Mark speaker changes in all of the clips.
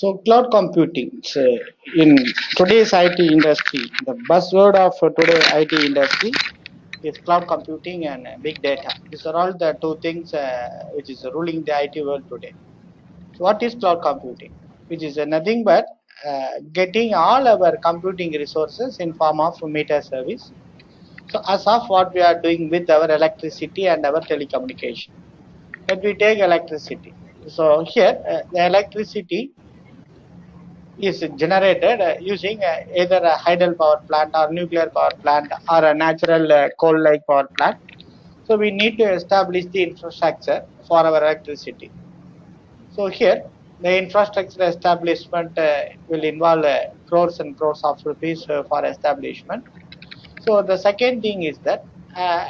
Speaker 1: So cloud computing, so in today's IT industry, the buzzword of today's IT industry is cloud computing and big data. These are all the two things which is ruling the IT world today. So what is cloud computing? Which is nothing but getting all our computing resources in form of meter service. So as of what we are doing with our electricity and our telecommunication. Let we take electricity. So here the electricity is generated using either a hydel power plant or nuclear power plant or a natural coal-like power plant. So we need to establish the infrastructure for our electricity. So here the infrastructure establishment will involve crores and crores of rupees for establishment. So the second thing is that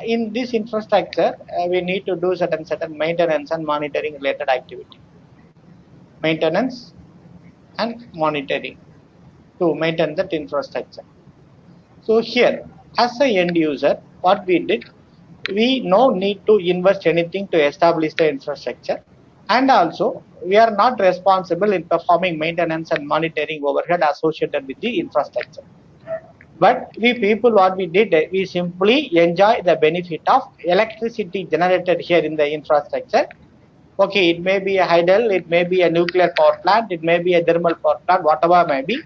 Speaker 1: in this infrastructure we need to do certain maintenance and monitoring related activity. Maintenance and monitoring to maintain that infrastructure. So here, as a end user, what we did, we no need to invest anything to establish the infrastructure, and also we are not responsible in performing maintenance and monitoring overhead associated with the infrastructure. But we people, what we did, we simply enjoy the benefit of electricity generated here in the infrastructure. Okay, it may be a hydel, it may be a nuclear power plant, it may be a thermal power plant, whatever may be.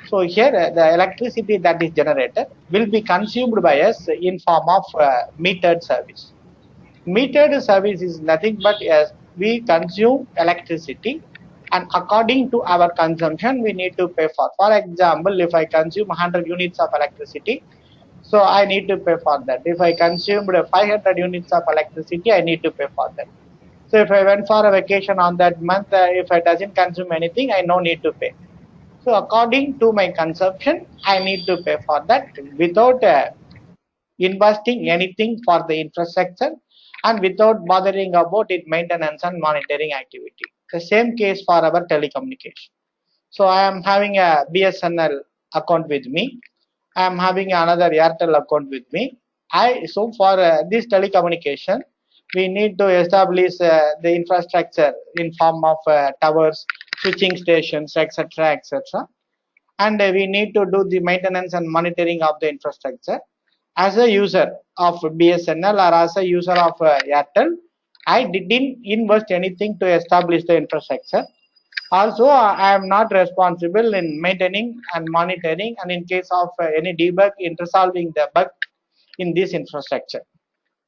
Speaker 1: So here the electricity that is generated will be consumed by us in form of metered service. Metered service is nothing but as we consume electricity, and according to our consumption we need to pay for. For example, if I consume 100 units of electricity, so I need to pay for that. If I consumed 500 units of electricity, I need to pay for that. So if I went for a vacation on that month, if I doesn't consume anything, I no need to pay. So according to my consumption, I need to pay for that without investing anything for the infrastructure and without bothering about its maintenance and monitoring activity. The same case for our telecommunication. So I am having a BSNL account with me. I am having another Airtel account with me. So for this telecommunication, we need to establish the infrastructure in form of towers, switching stations, etc., etc. And we need to do the maintenance and monitoring of the infrastructure. As a user of BSNL or as a user of Airtel, I didn't invest anything to establish the infrastructure. Also, I am not responsible in maintaining and monitoring, and in case of any debug in resolving the bug in this infrastructure.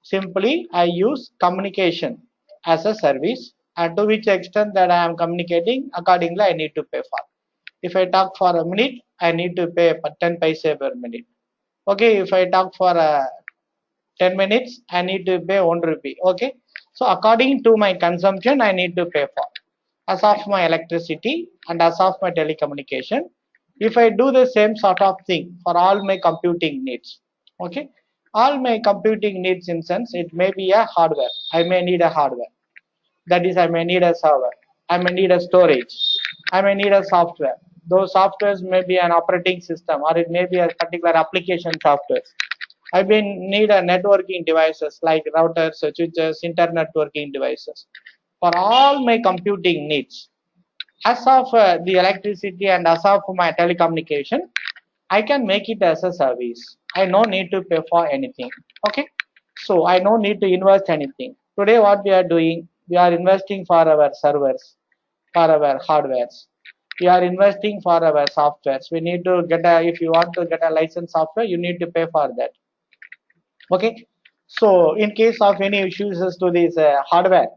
Speaker 1: Simply, I use communication as a service, and to which extent that I am communicating, accordingly I need to pay for. If I talk for a minute, I need to pay 10 paise per minute. Okay, if I talk for 10 minutes, I need to pay 1 rupee. Okay, so according to my consumption, I need to pay for. As of my electricity and as of my telecommunication, if I do the same sort of thing for all my computing needs, okay, all my computing needs, in sense, it may be a hardware. I may need a hardware. That is, I may need a server. I may need a storage. I may need a software. Those softwares may be an operating system, or it may be a particular application software. I may need a networking devices like routers, switches, internet networking devices for all my computing needs. As of the electricity and as of my telecommunication, I can make it as a service. I no need to pay for anything. Okay, so I no need to invest anything. Today, what we are doing, we are investing for our servers, for our hardwares. We are investing for our softwares. We need to get a, if you want to get a licensed software, you need to pay for that. Okay, so in case of any issues as to this hardware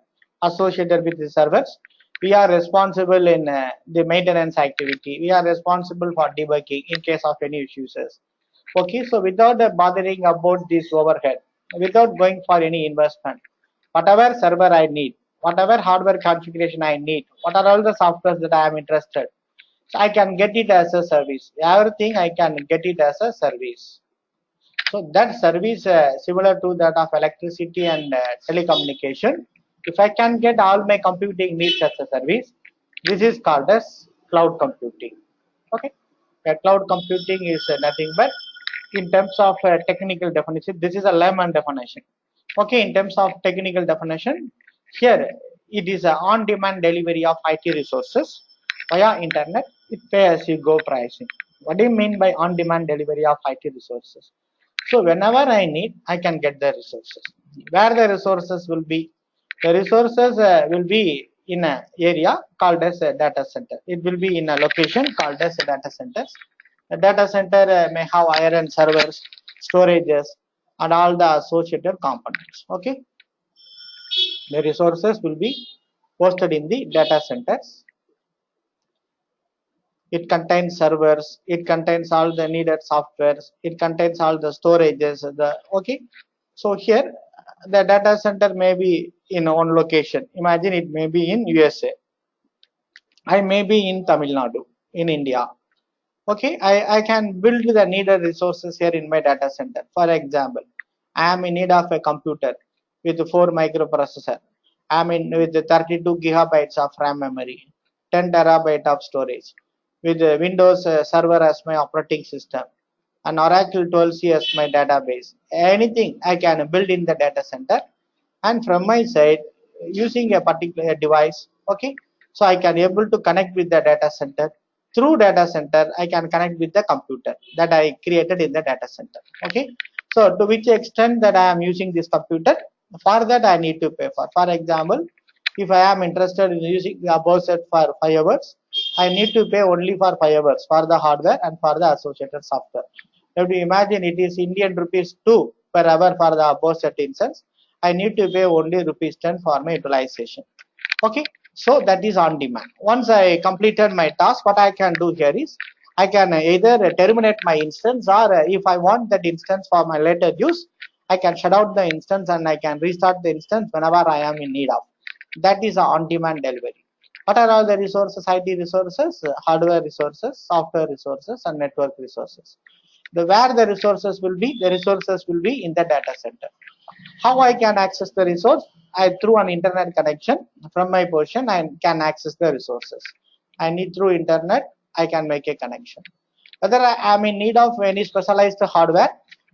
Speaker 1: associated with the servers, we are responsible in the maintenance activity. We are responsible for debugging in case of any issues. Okay, so without bothering about this overhead, without going for any investment, whatever server I need, whatever hardware configuration I need, what are all the softwares that I am interested, so I can get it as a service. Everything I can get it as a service. So that service similar to that of electricity and telecommunication. If I can get all my computing needs as a service, this is called as cloud computing. Okay, cloud computing is nothing but, in terms of technical definition, this is a layman definition. Okay, in terms of technical definition, here it is a on-demand delivery of IT resources via internet with pay-as-you-go pricing. What do you mean by on-demand delivery of IT resources? So whenever I need, I can get the resources. Where the resources will be? The resources will be in an area called as a data center. It will be in a location called as a data centers. The data center may have iron servers, storages, and all the associated components. Okay, the resources will be hosted in the data centers. It contains servers, it contains all the needed softwares, it contains all the storages, the okay. So here the data center may be in one location. Imagine it may be in USA. I may be in Tamil Nadu, in India. Okay, I can build the needed resources here in my data center. For example, I am in need of a computer with 4 microprocessor. I am in with 32 gigabytes of RAM memory, 10 terabyte of storage, with Windows Server as my operating system, and Oracle 12c as my database. Anything I can build in the data center, and from my side using a particular device. Okay, so I can able to connect with the data center. Through data center I can connect with the computer that I created in the data center. Okay, so to which extent that I am using this computer, for that I need to pay for example, if I am interested in using the above set for 5 hours, I need to pay only for 5 hours for the hardware and for the associated software. Now to imagine it is Indian rupees 2 per hour for the above set instance, I need to pay only rupees 10 for my utilization. Okay, so that is on demand. Once I completed my task, what I can do here is I can either terminate my instance, or if I want that instance for my later use, I can shut out the instance and I can restart the instance whenever I am in need of. That is on demand delivery. What are all the resources? IT resources, hardware resources, software resources, and network resources. The where the resources will be, the resources will be in the data center. How I can access the resource? I through an internet connection from my portion I can access the resources. I need through internet I can make a connection. Whether I am in need of any specialized hardware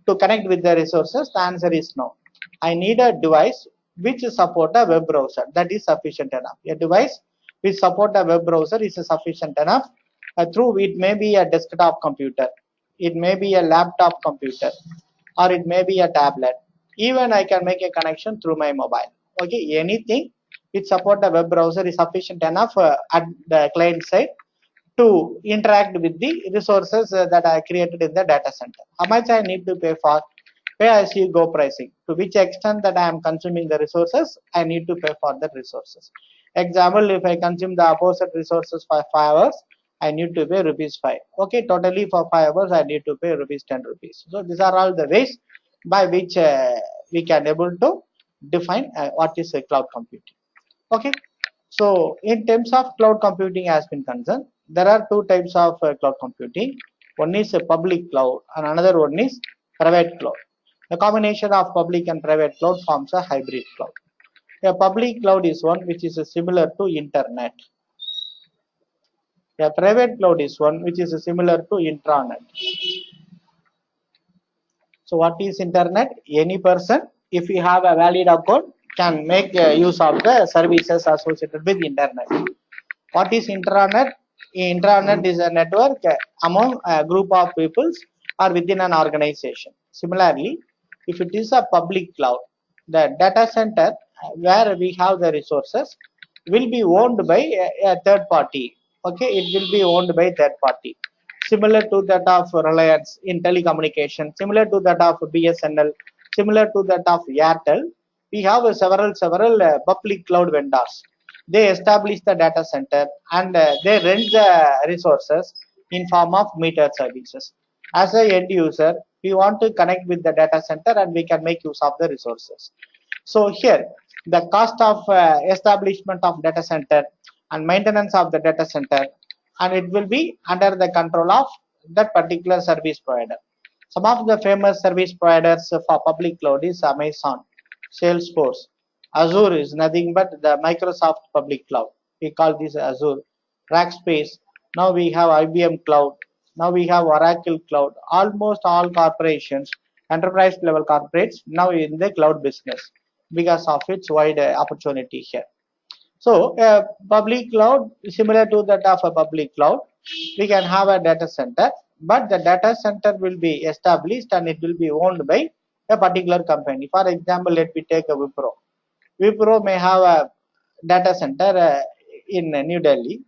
Speaker 1: to connect with the resources, the answer is no. I need a device which support a web browser. That is sufficient enough. A device which support a web browser is sufficient enough. Through it may be a desktop computer, it may be a laptop computer, or it may be a tablet. Even I can make a connection through my mobile. Okay, anything which support a web browser is sufficient enough at the client side to interact with the resources that I created in the data center. How much I need to pay for? Pay as you go pricing. To which extent that I am consuming the resources, I need to pay for the resources. Example, if I consume the opposite resources for 5 hours, I need to pay rupees 5. Okay, totally for 5 hours, I need to pay rupees 10 rupees. So these are all the ways by which we can able to define what is a cloud computing. Okay, so in terms of cloud computing has been concerned, there are two types of cloud computing. One is a public cloud and another one is private cloud. The combination of public and private cloud forms a hybrid cloud. A public cloud is one which is similar to internet. A private cloud is one which is similar to intranet. So what is internet? Any person, if you have a valid account, can make use of the services associated with internet. What is intranet? Intranet is a network among a group of peoples or within an organization. Similarly, if it is a public cloud, the data center where we have the resources will be owned by a third party. Okay, it will be owned by third party. Similar to that of Reliance in telecommunication, similar to that of BSNL, similar to that of Airtel, we have several public cloud vendors. They establish the data center and they rent the resources in form of meter services. As a end user, we want to connect with the data center and we can make use of the resources. So here, the cost of establishment of data center and maintenance of the data center, and it will be under the control of that particular service provider. Some of the famous service providers for public cloud is Amazon, Salesforce. Azure is nothing but the Microsoft public cloud. We call this Azure. Rackspace. Now we have IBM cloud. Now we have Oracle cloud. Almost all corporations, enterprise level corporates, now in the cloud business because of its wide opportunity here. So public cloud similar to that of a public cloud, we can have a data center, but the data center will be established and it will be owned by a particular company. For example, let me take a Wipro. Wipro may have a data center in New Delhi.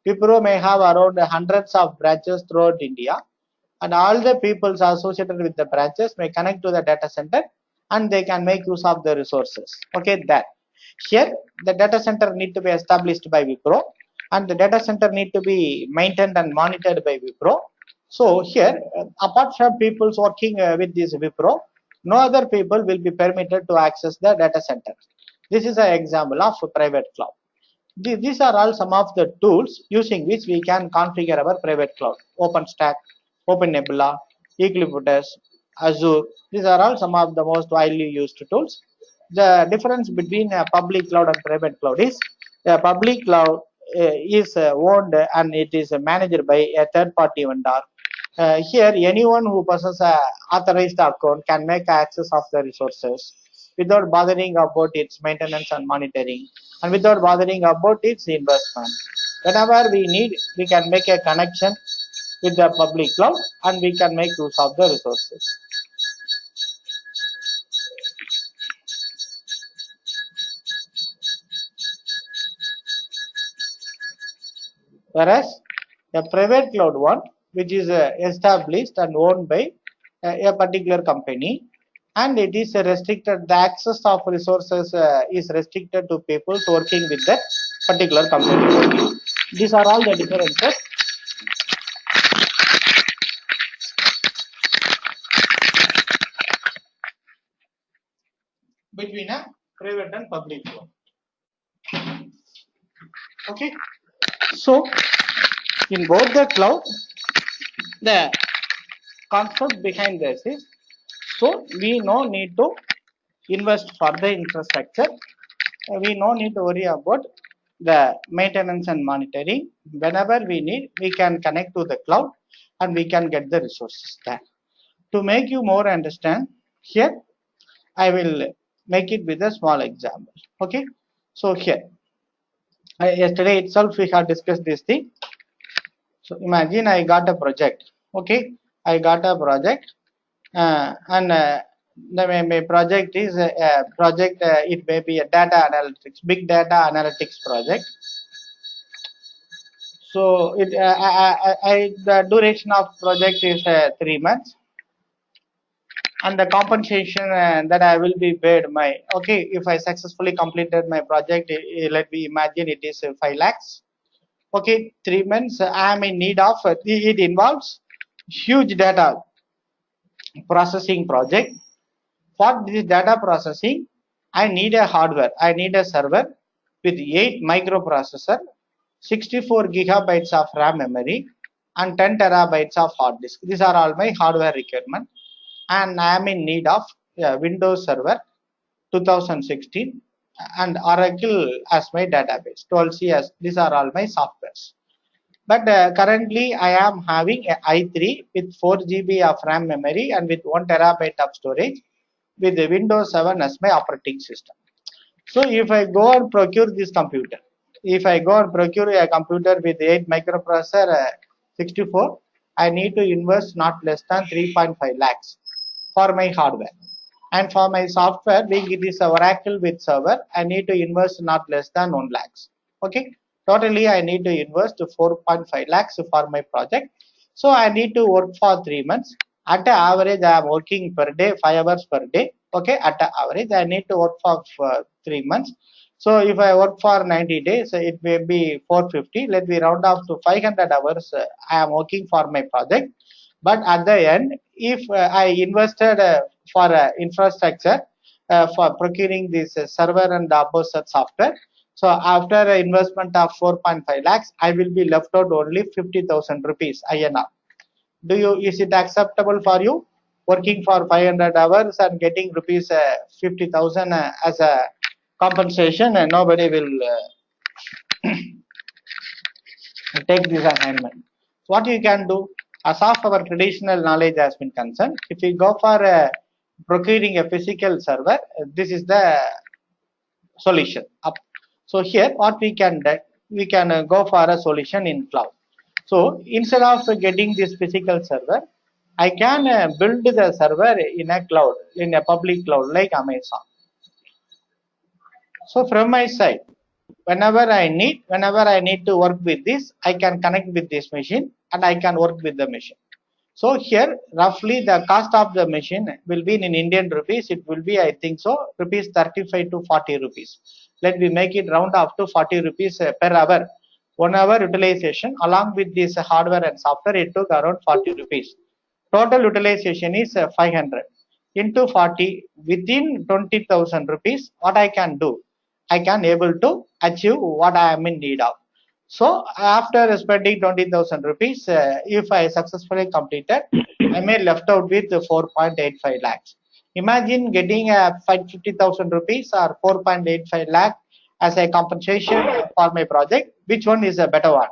Speaker 1: Wipro may have around hundreds of branches throughout India, and all the people associated with the branches may connect to the data center and they can make use of the resources. Okay, that here the data center need to be established by Wipro and the data center need to be maintained and monitored by Wipro. So here, apart from people working with this Wipro, no other people will be permitted to access the data center. This is an example of private cloud. These are all some of the tools using which we can configure our private cloud. OpenStack, OpenNebula, Ecliptus, Azure. These are all some of the most widely used tools. The difference between a public cloud and private cloud is a public cloud is owned and it is managed by a third party vendor. Here, anyone who possesses a authorized account can make access of the resources without bothering about its maintenance and monitoring and without bothering about its investment. Whenever we need, we can make a connection with the public cloud and we can make use of the resources. Whereas a private cloud one, which is established and owned by a particular company, and it is restricted, the access of resources is restricted to people working with that particular company. These are all the differences between a private and public cloud. Okay, so in both the cloud, the concept behind this is, so we no need to invest for the infrastructure. We no need to worry about the maintenance and monitoring. Whenever we need, we can connect to the cloud and we can get the resources there. To make you more understand, here I will make it with a small example. Okay, so here yesterday itself we have discussed this thing. So imagine I got a project. Okay, I got a project and my project is a project. It may be a data analytics, big data analytics project. So it the duration of project is 3 months, and the compensation that I will be paid my, okay, if I successfully completed my project, let me imagine it is 5 lakhs. Okay, 3 months I am in need of it involves huge data processing project. For this data processing, I need a hardware. I need a server with 8 microprocessor, 64 gigabytes of RAM memory, and 10 terabytes of hard disk. These are all my hardware requirement, and I am in need of Windows Server 2016 and Oracle as my database. 12C as these are all my softwares. But currently, I am having a i3 with 4 GB of RAM memory and with 1 terabyte of storage with the Windows 7 as my operating system. So if I go and procure this computer, if I go and procure a computer with 8 microprocessor 64, I need to invest not less than 3.5 lakhs for my hardware. And for my software, being it is a Oracle with server, I need to invest not less than 1 lakhs. Okay, totally I need to invest 4.5 lakhs for my project. So I need to work for 3 months. At the average, I am working per day 5 hours per day. Okay, at the average, I need to work for 3 months. So if I work for 90 days, it may be 450. Let me round off to 500 hours. I am working for my project. But at the end, if I invested for infrastructure for procuring this server and the opposite software, so after an investment of 4.5 lakhs, I will be left out only 50,000 rupees INR. Do you, is it acceptable for you? Working for 500 hours and getting rupees 50,000 as a compensation, and nobody will take this assignment. What you can do, as of our traditional knowledge has been concerned, if we go for procuring a physical server, this is the solution. So here what we can do, we can go for a solution in cloud. So instead of getting this physical server, I can build the server in a cloud, in a public cloud like Amazon. So from my side, whenever I need to work with this, I can connect with this machine and I can work with the machine. So here roughly the cost of the machine will be in Indian rupees. It will be, I think so, rupees 35 to 40 rupees. Let me make it round up to 40 rupees per hour. 1 hour utilization along with this hardware and software, it took around 40 rupees. Total utilization is 500 into 40 within 20,000 rupees. What I can do? I can able to achieve what I am in need of. So after spending 20,000 rupees, if I successfully completed, I may left out with 4.85 lakhs. Imagine getting a 50,000 rupees or 4.85 lakh as a compensation for my project. Which one is a better one?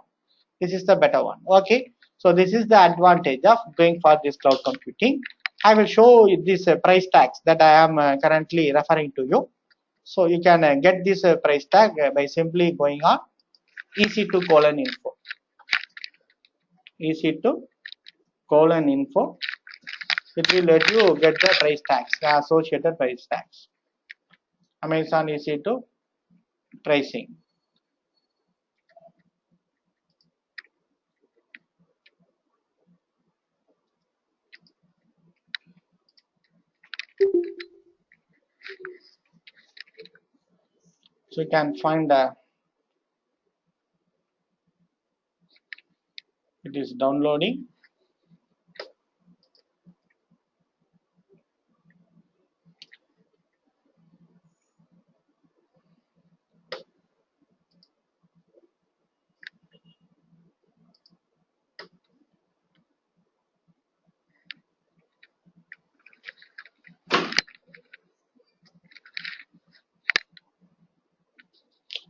Speaker 1: This is the better one. Okay. So this is the advantage of going for this cloud computing. I will show you this price tags that I am currently referring to you. So you can get this price tag by simply going on EC2:info. EC2:info. It will let you get the price tags, the associated price tags. Amazon EC2 pricing. So you can find it is downloading.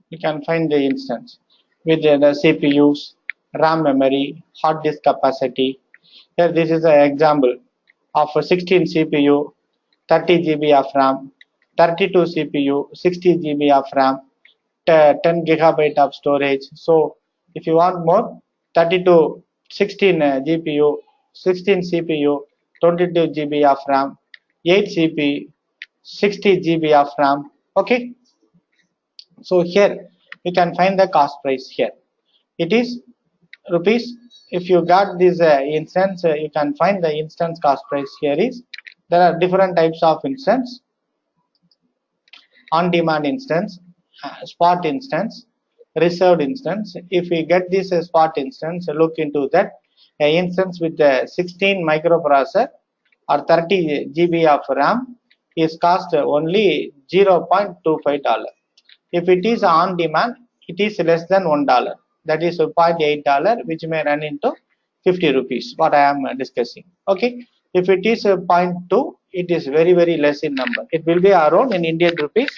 Speaker 1: You can find the instance with the CPUs, RAM memory, hard disk capacity. Here this is an example of a 16 CPU, 30 GB of RAM, 32 CPU, 60 GB of RAM, 10 gigabyte of storage. So if you want more, 32, 16 GPU, 16 CPU, 22 GB of RAM, 8 CPU, 60 GB of RAM. Okay. So here you can find the cost price here. It is rupees. If you got this instance, you can find the instance cost price here is. There are different types of instance: on-demand instance, spot instance, reserved instance. If we get this spot instance, look into that. Instance with the 16 microprocessor or 30 GB of RAM is cost only $0.25. If it is on demand, it is less than $1. That is $0.8, which may run into 50 rupees. What I am discussing. Okay. If it is zero point 0.2, it is very, very less in number. It will be around in Indian rupees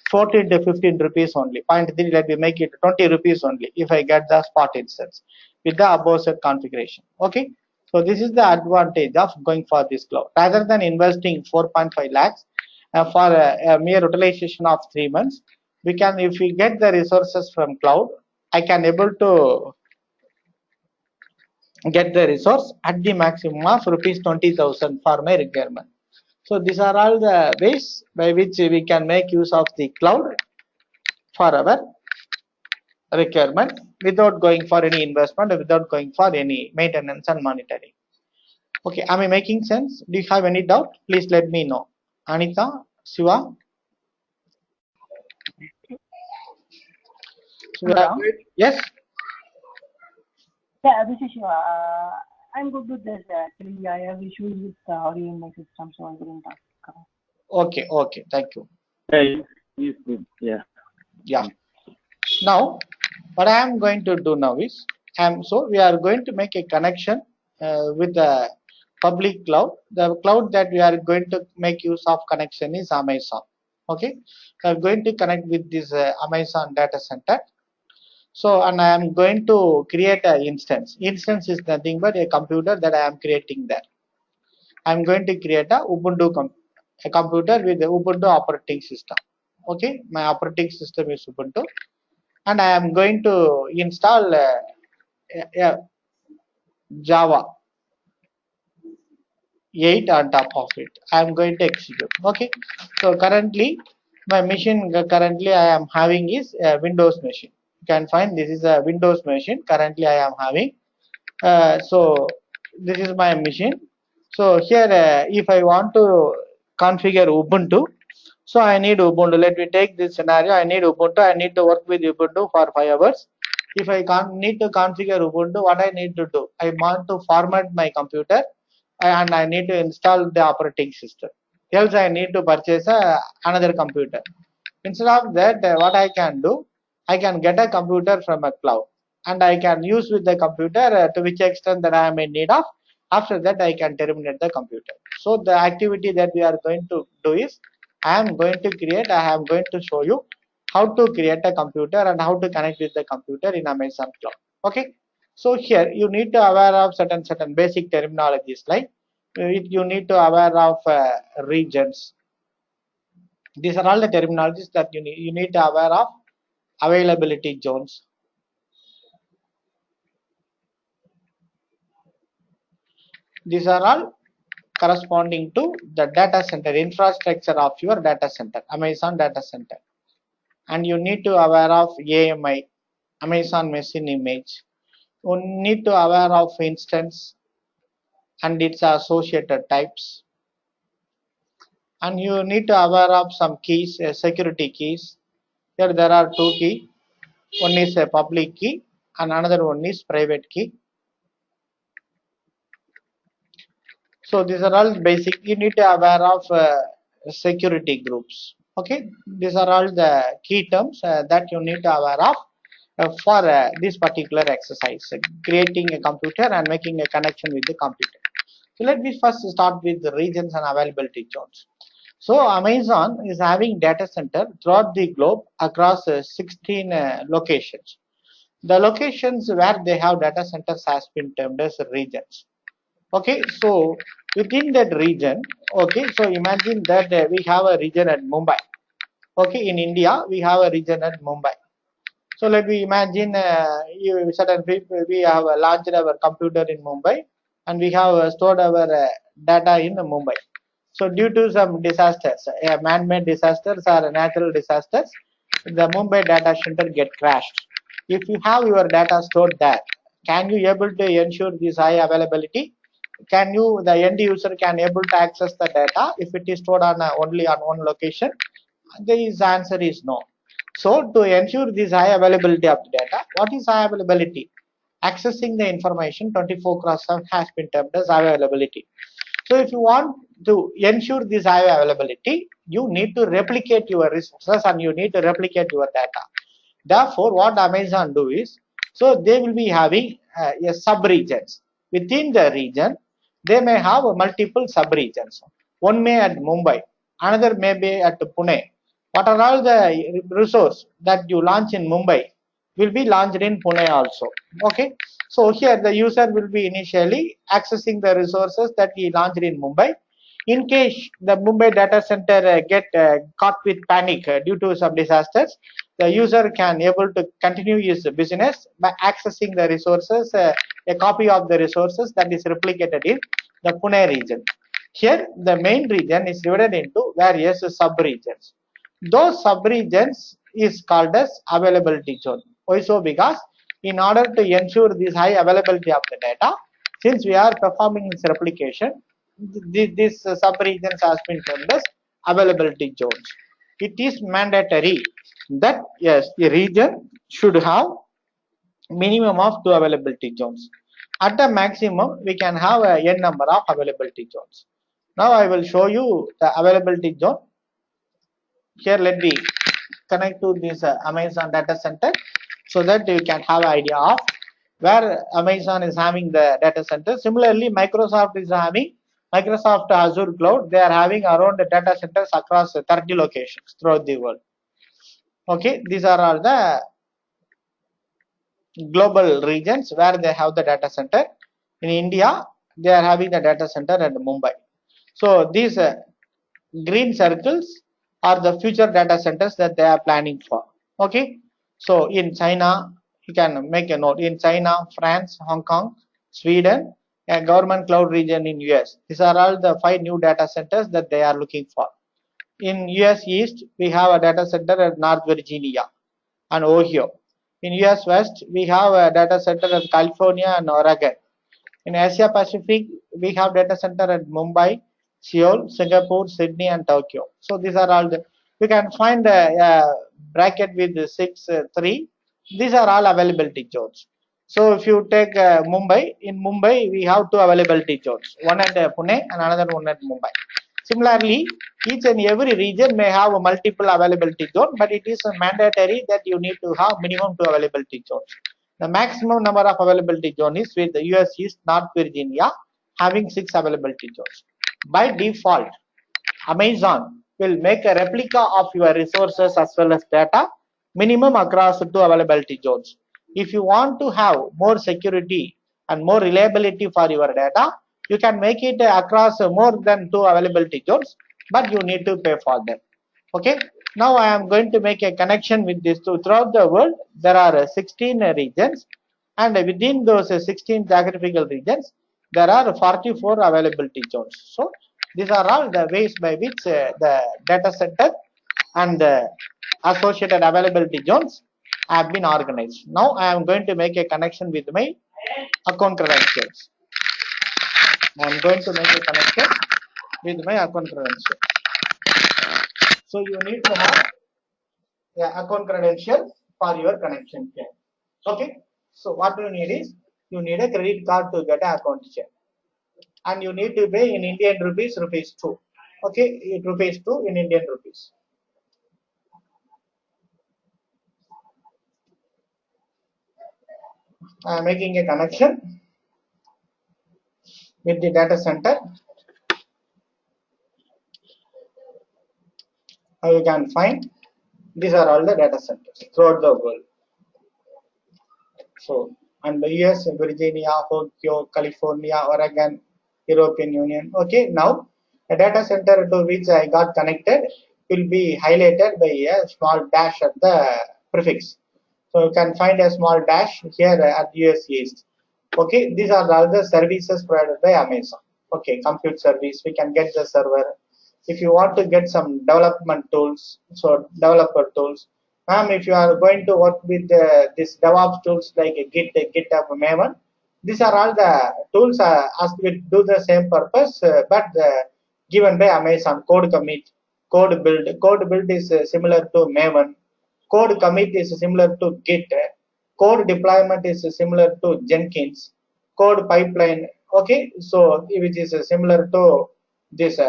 Speaker 1: 14 to 15 rupees only. 0.3, let me make it 20 rupees only if I get the spot instance with the above set configuration. Okay. So this is the advantage of going for this cloud. Rather than investing 4.5 lakhs for a mere utilization of 3 months, we can, if we get the resources from cloud, I can able to get the resource at the maximum of rupees 20,000 for my requirement. So these are all the ways by which we can make use of the cloud for our requirement without going for any investment or without going for any maintenance and monitoring. Okay, am I making sense? Do you have any doubt? Please let me know. Anita, Shiva. So we are
Speaker 2: Hello.
Speaker 1: good. Yes.
Speaker 2: Yeah, this is Shiva. I'm good with this. Actually, I have issues with audio in my system, so I couldn't talk.
Speaker 1: Okay. Okay. Thank you.
Speaker 3: Yeah, it's good. Yeah.
Speaker 1: Yeah. Now, what I am going to do now is, so we are going to make a connection with the public cloud. The cloud that we are going to make use of connection is Amazon. Okay, we are going to connect with this Amazon data center. So, and I am going to create an instance. Instance is nothing but a computer that I am creating there. I am going to create a a computer with the Ubuntu operating system. Okay, my operating system is Ubuntu. and I am going to install Java 8 on top of it. I am going to execute. Okay. So currently my machine currently I am having is a Windows machine. You can find this is a Windows machine. Currently I am having. So this is my machine. So here if I want to configure Ubuntu, so I need Ubuntu. Let me take this scenario. I need Ubuntu. I need to work with Ubuntu for 5 hours. If I can't need to configure Ubuntu, what I need to do? I want to format my computer and I need to install the operating system. Else I need to purchase another computer. Instead of that, what I can do, I can get a computer from a cloud and I can use with the computer to which extent that I am in need of. After that, I can terminate the computer. So the activity that we are going to do is, I am going to create, I am going to show you how to create a computer and how to connect with the computer in Amazon cloud. Okay. So here you need to aware of certain basic terminologies like you need to aware of regions. These are all the terminologies that you need to aware of. Availability zones. These are all corresponding to the data center infrastructure of your data center, Amazon data center. And you need to aware of AMI, Amazon Machine Image. You need to aware of instance and its associated types. And you need to aware of some keys, security keys. Here there are two keys. One is a public key and another one is private key. So these are all basic. You need to aware of security groups. Okay, these are all the key terms that you need to aware of for this particular exercise, creating a computer and making a connection with the computer. So let me first start with the regions and availability zones. So Amazon is having data center throughout the globe across 16 locations. The locations where they have data centers has been termed as regions. Okay, so within that region, okay, so imagine that we have a region at Mumbai. Okay, in India, we have a region at Mumbai. So let me imagine we have launched our computer in Mumbai and we have stored our data in Mumbai. So due to some disasters, man-made disasters or natural disasters, the Mumbai data center get crashed. If you have your data stored there, can you able to ensure this high availability? Can you, the end user can able to access the data if it is stored on only on one location? The answer is no. So to ensure this high availability of the data, what is high availability? Accessing the information 24/7 has been termed as high availability. So if you want to ensure this high availability, you need to replicate your resources and you need to replicate your data. Therefore, what Amazon do is, so they will be having a sub-regions. Within the region, they may have multiple sub-regions. One may at Mumbai, another may be at Pune. What are all the resource that you launch in Mumbai will be launched in Pune also. Okay. So here the user will be initially accessing the resources that he launched in Mumbai. In case the Mumbai data center get caught with panic due to some disasters, the user can able to continue his business by accessing the resources, a copy of the resources that is replicated in the Pune region. Here, the main region is divided into various sub-regions. Those sub-regions is called as availability zone. Why so? Because in order to ensure this high availability of the data, since we are performing this replication, this sub-regions has been termed as availability zones. It is mandatory that yes, a region should have minimum of 2 availability zones. At the maximum, we can have a n number of availability zones. Now I will show you the availability zone. Here let me connect to this Amazon data center so that you can have idea of where Amazon is having the data center. Similarly, Microsoft is having Microsoft Azure Cloud. They are having around the data centers across 30 locations throughout the world. Okay, these are all the global regions where they have the data center. In India, they are having the data center at Mumbai. So these green circles are the future data centers that they are planning for. Okay. So in China, you can make a note. In China, France, Hong Kong, Sweden, a government cloud region in US. These are all the 5 new data centers that they are looking for. In US East, we have a data center at North Virginia and Ohio. In US West, we have a data center at California and Oregon. In Asia Pacific, we have data center at Mumbai, Seoul, Singapore, Sydney, and Tokyo. So these are all the, you can find a bracket with the 6, 3. These are all availability zones. So if you take Mumbai, in Mumbai, we have 2 availability zones, one at Pune and another one at Mumbai. Similarly, each and every region may have a multiple availability zone, but it is mandatory that you need to have minimum 2 availability zones. The maximum number of availability zones is with the US East North Virginia having 6 availability zones. By default, Amazon will make a replica of your resources as well as data minimum across 2 availability zones. If you want to have more security and more reliability for your data, you can make it across more than 2 availability zones, but you need to pay for them. Okay, now I am going to make a connection with this. Throughout the world, there are 16 regions, and within those 16 geographical regions, there are 44 availability zones. So these are all the ways by which the data center and the associated availability zones have been organized. Now I am going to make a connection with my account credentials. I am going to make a connection with my account credentials. So you need to have account credential for your connection here. Okay. So what you need is, you need a credit card to get an account share, and you need to pay in Indian rupees, rupees 2. Okay, rupees 2 in Indian rupees. I am making a connection with the data center. You can find these are all the data centers throughout the world. So, and the US, Virginia, Ohio, California, Oregon, European Union. Okay, now a data center to which I got connected will be highlighted by a small dash at the prefix. So you can find a small dash here at US East. Okay, these are all the services provided by Amazon. Okay, compute service, we can get the server. If you want to get some development tools, so developer tools, if you are going to work with this DevOps tools like Git, GitHub, Maven, these are all the tools as will do the same purpose, but given by Amazon. Code commit, code build. Code build is similar to Maven. Code commit is similar to Git. Code deployment is similar to Jenkins. Code pipeline, okay, so which is similar to this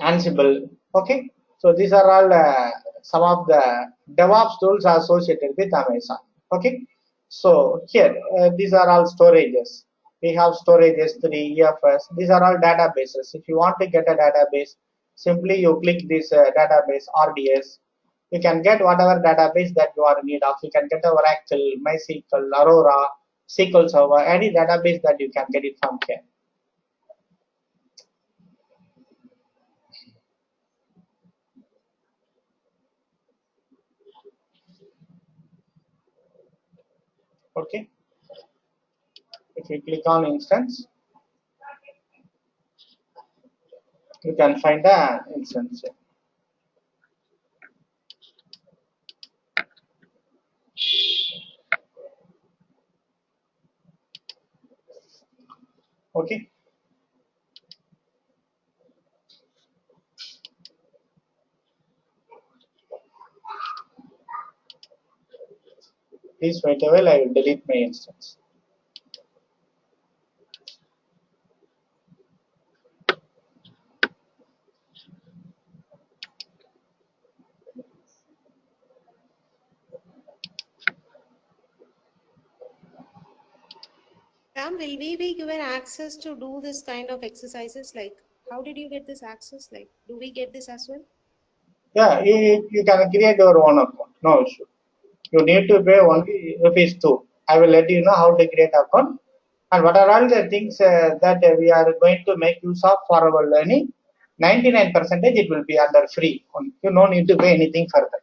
Speaker 1: Ansible. Okay, so these are all some of the DevOps tools associated with Amazon. Okay, so here these are all storages. We have storage S3, EFS. These are all databases. If you want to get a database, simply you click this database RDS. You can get whatever database that you are in need of. You can get Oracle, MySQL, Aurora, SQL Server, any database that you can get it from here. Okay, if you click on instance, you can find the instance. Okay, please wait a while, I will delete my instance.
Speaker 4: Ram, will we be given access to do this kind of exercises? Like, how did you get this access? Like, do we get this as well?
Speaker 1: Yeah, you can create your own account, no issue. You need to pay only rupees 2. I will let you know how to create account and what are all the things that we are going to make use of for our learning. 99% it will be under free. You no need to pay anything further.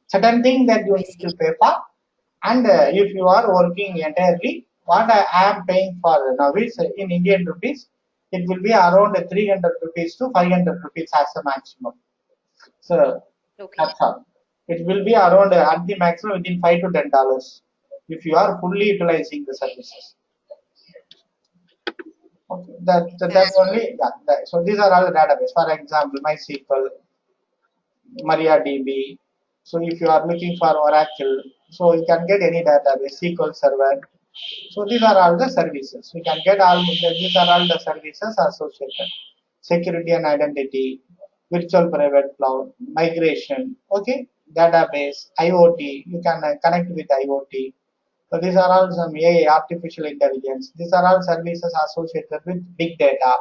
Speaker 1: Certain thing that you
Speaker 4: I
Speaker 1: need to
Speaker 4: see.
Speaker 1: pay for, and if you are working entirely, what I am paying for now is in Indian rupees, it will be around 300 rupees to 500 rupees as a maximum. So
Speaker 4: Okay.
Speaker 1: that's all. It will be around at the maximum within $5 to $10 if you are fully utilizing the services. Okay, that
Speaker 4: That's true.
Speaker 1: only. Yeah, so these are all the database. For example, MySQL, MariaDB. So if you are looking for Oracle, so you can get any database, SQL Server. So these are all the services. We can get all these are all the services associated. Security and identity, virtual private cloud, migration, okay, database, IoT. You can connect with IoT. So these are all some AI, artificial intelligence. These are all services associated with big data,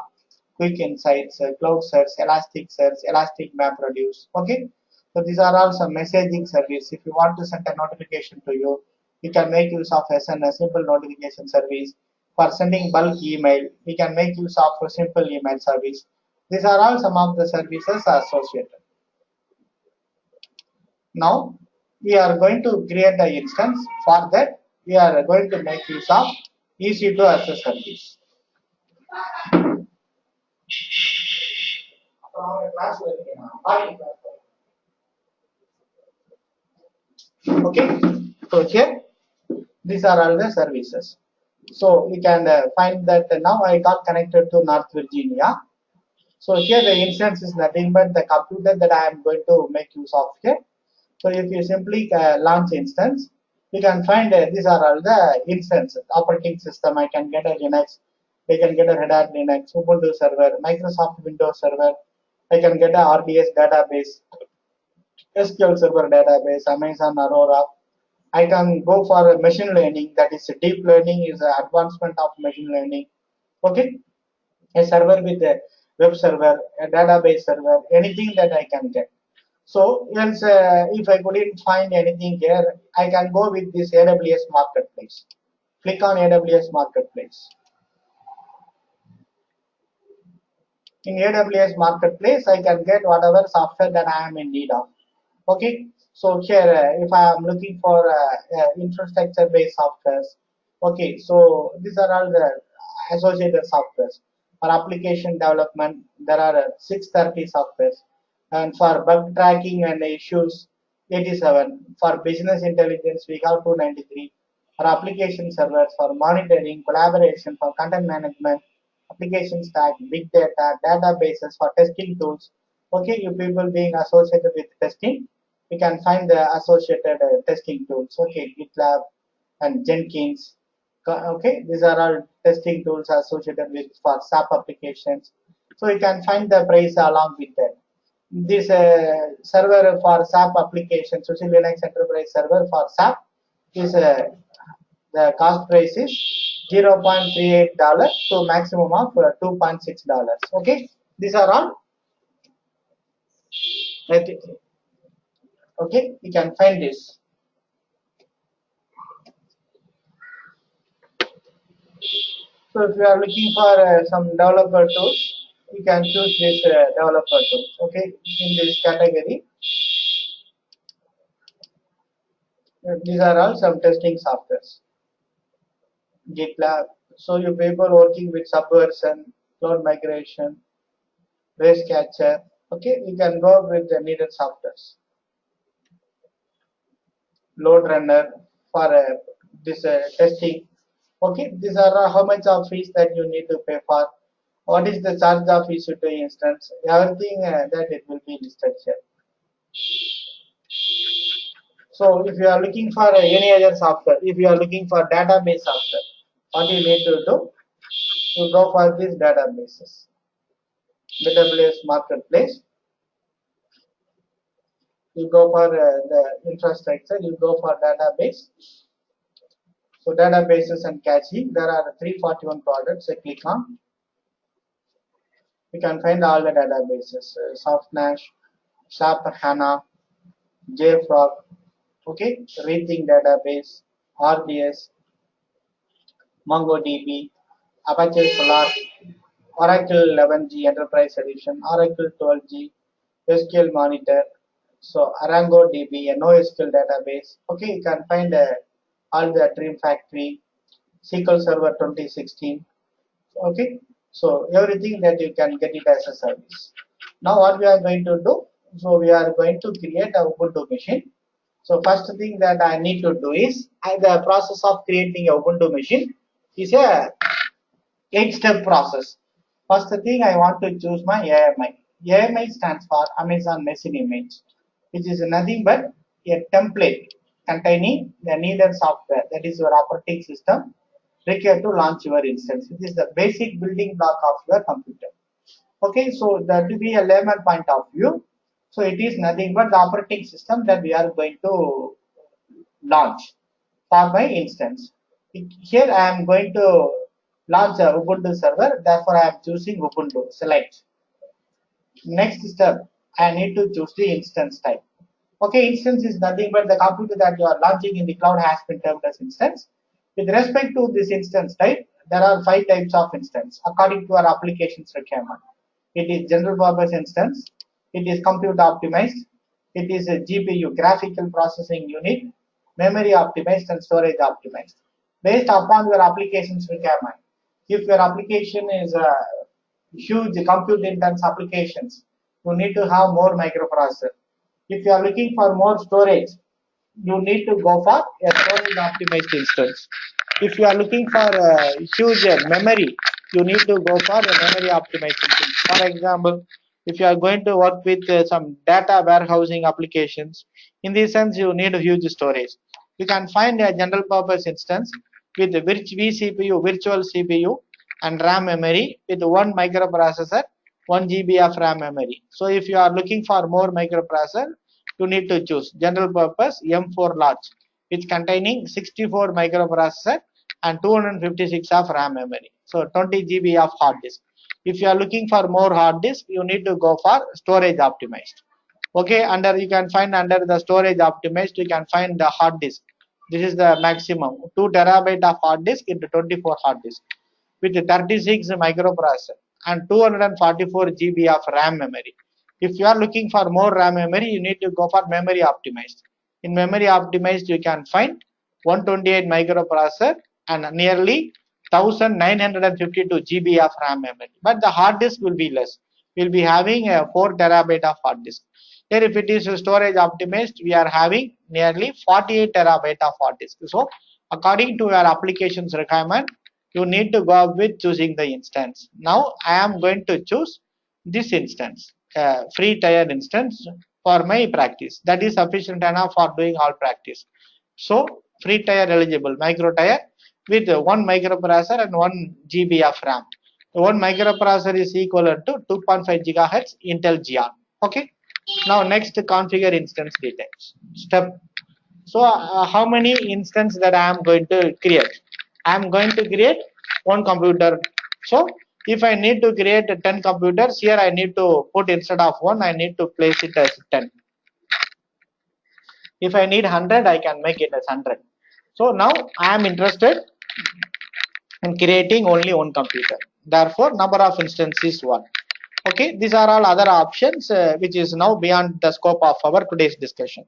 Speaker 1: quick insights, cloud search, elastic map reduce. Okay. So these are all some messaging service. If you want to send a notification to you, you can make use of SNS, simple notification service. For sending bulk email, we can make use of a simple email service. These are all some of the services associated. Now we are going to create the instance. For that, we are going to make use of EC2 as a service. Okay, so here these are all the services. So you can find that now I got connected to North Virginia. So here the instance is nothing but the computer that I am going to make use of here. So if you simply launch instance, you can find these are all the instances. Operating system, I can get a Linux, I can get a Red Hat Linux, Ubuntu server, Microsoft Windows server, I can get a RDS database, SQL Server database, Amazon Aurora. I can go for machine learning, that is deep learning is an advancement of machine learning. Okay, a server with a web server, a database server, anything that I can get. So else, if I couldn't find anything here, I can go with this AWS Marketplace. Click on AWS Marketplace. In AWS Marketplace, I can get whatever software that I am in need of. Okay, so here, if I am looking for infrastructure-based softwares, okay, so these are all the associated softwares. For application development, there are 630 softwares, and for bug tracking and issues, 87. For business intelligence, we have 293. For application servers, for monitoring, collaboration, for content management, application stack, big data, databases, for testing tools. Okay, you people being associated with testing, you can find the associated testing tools. Okay, GitLab and Jenkins. Okay, these are all testing tools associated with for SAP applications. So you can find the price along with that. This server for SAP applications, SUSE Linux Enterprise server for SAP is the cost price is $0.38 to maximum of $2.6. Okay, these are all. Okay, you can find this. So if you are looking for some developer tools, you can choose this developer tools. Okay, in this category, these are all some testing softwares. GitLab. So you people working with Subversion, cloud migration, race catcher. Okay, you can go with the needed softwares. Load runner for this testing. Okay, these are how much of fees that you need to pay for. What is the charge of EC2 instance? Everything that it will be listed here. So if you are looking for any other software, if you are looking for database software, what you need to do? You go for these databases. AWS Marketplace. You go for the infrastructure. You go for database. So databases and caching. There are 341 products. I click on. You can find all the databases. Softnash, SAP HANA, JFrog. Okay, Rethink database, RDS, MongoDB, Apache Solar, Oracle 11G Enterprise Edition, Oracle 12G, SQL Monitor, so Arango DB, a NoSQL database. Okay, you can find all the Dream Factory, SQL Server 2016. Okay, so everything that you can get it as a service. Now what we are going to do, so we are going to create a Ubuntu machine. So first thing that I need to do is, the process of creating a Ubuntu machine is a 8-step process. First thing, I want to choose my AMI. AMI stands for Amazon Machine Image, which is nothing but a template containing the needed software, that is your operating system, required to launch your instance. It is the basic building block of your computer. Okay, so that will be a layman point of view. So it is nothing but the operating system that we are going to launch for my instance. Here I am going to launch a Ubuntu server, therefore I am choosing Ubuntu, select. Next step, I need to choose the instance type. Okay, instance is nothing but the computer that you are launching in the cloud has been termed as instance. With respect to this instance type, there are 5 types of instance according to our application's requirement. It is general purpose instance, it is compute optimized, it is a GPU graphical processing unit, memory optimized and storage optimized. Based upon your application's requirement. If your application is a huge compute intense applications, you need to have more microprocessor. If you are looking for more storage, you need to go for a storage optimized instance. If you are looking for a huge memory, you need to go for a memory optimized instance. For example, if you are going to work with some data warehousing applications, in this sense you need a huge storage. You can find a general purpose instance with vCPU, virtual CPU, and RAM memory with 1 microprocessor, 1 GB of RAM memory. So if you are looking for more microprocessor, you need to choose general purpose M4 large, which containing 64 microprocessor and 256 of RAM memory. So 20 GB of hard disk. If you are looking for more hard disk, you need to go for storage optimized. Okay, under you can find under the storage optimized, you can find the hard disk. This is the maximum 2 terabyte of hard disk into 24 hard disk with 36 microprocessor and 244 GB of RAM memory. If you are looking for more RAM memory, you need to go for memory optimized. In memory optimized, you can find 128 microprocessor and nearly 1952 GB of RAM memory. But the hard disk will be less. We'll be having a 4 terabyte of hard disk. Here, if it is storage optimized, we are having nearly 48 terabyte of hard disk. So, according to your application's requirement, you need to go up with choosing the instance. Now I am going to choose this instance, free tier instance for my practice. That is sufficient enough for doing all practice. So free tier eligible micro tier with 1 microprocessor and 1 GB of RAM. 1 microprocessor is equivalent to 2.5 gigahertz Intel Xeon. Okay. Now next configure instance details. Step. So how many instances that I am going to create? I am going to create 1 computer. So if I need to create 10 computers, here I need to put instead of 1, I need to place it as 10. If I need 100, I can make it as 100. So now I am interested in creating only 1 computer. Therefore, number of instances is 1. Okay, these are all other options which is now beyond the scope of our today's discussion.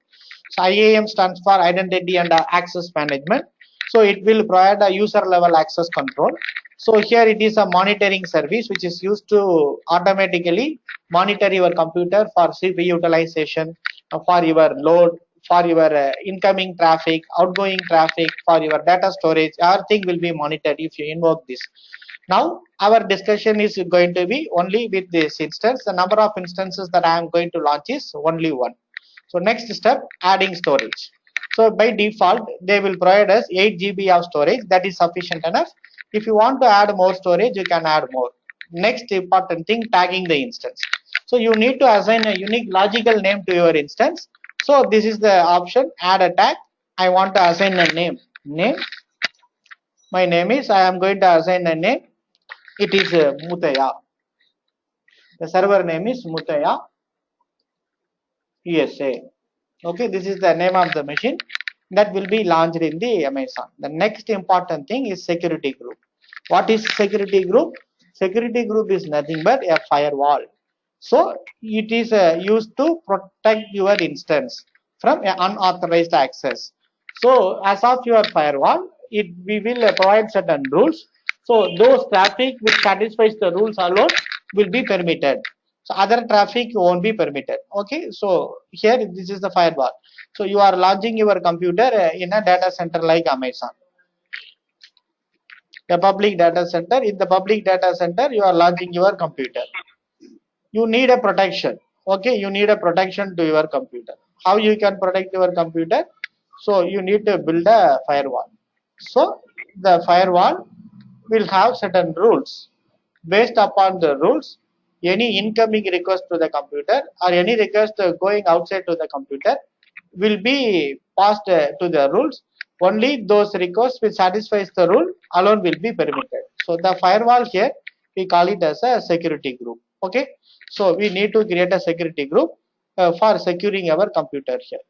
Speaker 1: So IAM stands for Identity and Access Management. So it will provide a user level access control. So here it is a monitoring service which is used to automatically monitor your computer for CPU utilization, for your load, for your incoming traffic, outgoing traffic, for your data storage. Everything will be monitored if you invoke this. Now our discussion is going to be only with this instance. The number of instances that I am going to launch is only 1. So next step, adding storage. So by default, they will provide us 8 GB of storage. That is sufficient enough. If you want to add more storage, you can add more. Next important thing, tagging the instance. So you need to assign a unique logical name to your instance. So this is the option, add a tag. I want to assign a name. My name is, I am going to assign a name. It is Mutaya. The server name is Mutaya USA. Okay, this is the name of the machine that will be launched in the Amazon. The next important thing is security group. What is security group? Security group is nothing but a firewall. So it is used to protect your instance from unauthorized access. So as of your firewall, we will provide certain rules. So those traffic which satisfies the rules alone will be permitted. So other traffic won't be permitted. Okay. So here this is the firewall. So you are launching your computer in a data center like Amazon. The public data center. In the public data center, you are launching your computer. You need a protection. Okay, you need a protection to your computer. How you can protect your computer? So you need to build a firewall. So the firewall will have certain rules. Based upon the rules, any incoming request to the computer or any request going outside to the computer will be passed to the rules. Only those requests which satisfies the rule alone will be permitted. So the firewall here, we call it as a security group. Okay. So we need to create a security group for securing our computer here.